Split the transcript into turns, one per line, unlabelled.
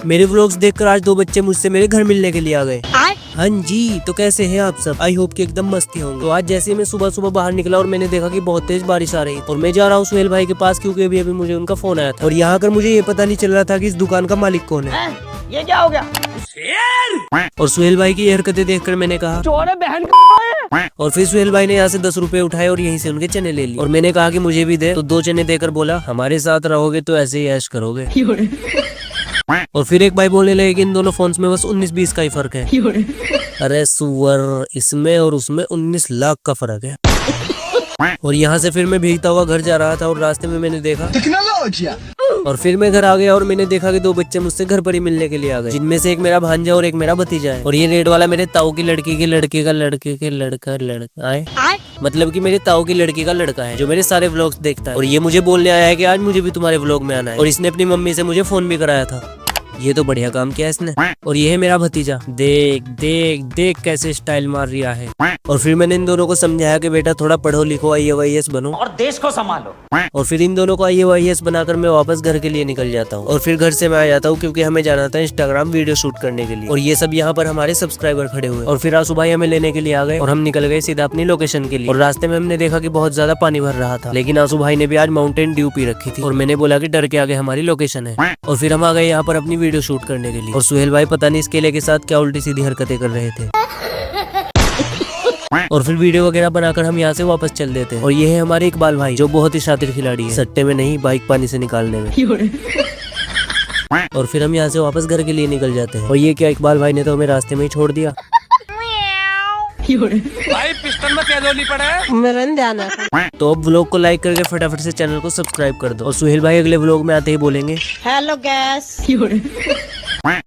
मेरे व्लॉग्स देखकर आज 2 बच्चे मुझसे मेरे घर मिलने के लिए आ गए। हाँ जी, तो कैसे हैं आप सब? आई होप कि एकदम मस्ती होंगे। तो आज जैसे ही मैं सुबह सुबह बाहर निकला और मैंने देखा कि बहुत तेज बारिश आ रही है और मैं जा रहा हूँ सुहेल भाई के पास, क्योंकि अभी अभी मुझे उनका फोन आया था और यहाँ आकर मुझे ये पता नहीं चल रहा था कि इस दुकान का मालिक कौन है।
ये क्या हो गया?
और सुहेल भाई की ये हरकतें देखकर मैंने कहा
चोर है बहन का।
और फिर सुहेल भाई ने यहाँ से 10 रुपए उठाए और यहीं से उनके चने ले लिए और मैंने कहा कि मुझे भी दे, तो 2 चने देकर बोला हमारे साथ रहोगे तो ऐसे ही ऐश करोगे। और फिर एक भाई बोलने लगे कि इन दोनों फोन्स में बस 19-20 का ही फर्क है। अरे सुअर, इसमें और उसमें 19 लाख का फर्क है। और यहाँ से फिर मैं भीगता हुआ घर जा रहा था और रास्ते में मैंने देखा और फिर मैं घर आ गया और मैंने देखा कि 2 बच्चे मुझसे घर पर ही मिलने के लिए आ गए, जिनमें से एक मेरा भांजा और एक मेरा भतीजा है। और ये रेड वाला मेरे ताऊ की लड़की के लड़के का लड़का है, मतलब कि मेरे ताऊ की लड़की का लड़का है जो मेरे सारे व्लॉग्स देखता है। और ये मुझे बोलने आया है कि आज मुझे भी तुम्हारे व्लॉग में आना है और इसने अपनी मम्मी से मुझे फोन भी कराया था। ये तो बढ़िया काम किया इसने। और ये है मेरा भतीजा, देख देख देख कैसे स्टाइल मार रहा है। और फिर मैंने इन दोनों को समझाया कि बेटा थोड़ा पढ़ो लिखो, IAS बनो
और देश को संभालो।
और फिर इन दोनों को IAS बनाकर मैं वापस घर के लिए निकल जाता हूँ। और फिर घर से मैं आ जाता हूँ क्योंकि हमें जाना था इंस्टाग्राम वीडियो शूट करने के लिए। और ये सब यहाँ पर हमारे सब्सक्राइबर खड़े हुए और फिर आंसू भाई हमें लेने के लिए आ गए और हम निकल गए सीधा अपनी लोकेशन के लिए। और रास्ते में हमने देखा कि बहुत ज्यादा पानी भर रहा था, लेकिन आंसू भाई ने भी आज माउंटेन ड्यू पी रखी थी और मैंने बोला कि डर के आगे हमारी लोकेशन है। और फिर हम आ गए यहाँ पर अपनी वीडियो शूट करने के लिए। और सुहेल भाई पता नहीं इस केले के साथ क्या उल्टी सीधी हरकतें कर रहे थे। और फिर वीडियो वगैरह बनाकर हम यहाँ से वापस चल देते हैं। और ये है हमारे इकबाल भाई जो बहुत ही शातिर खिलाड़ी है, सट्टे में नहीं बाइक पानी से निकालने में। और फिर हम यहाँ से वापस घर के लिए निकल जाते हैं। और ये क्या, इकबाल भाई ने तो हमें रास्ते में ही छोड़ दिया।
भाई पिस्टल में तेल नहीं पड़ा।
तो अब व्लॉग को लाइक करके फटाफट से चैनल को सब्सक्राइब कर दो। और सुहेल भाई अगले व्लॉग में आते ही बोलेंगे
हेलो गैस।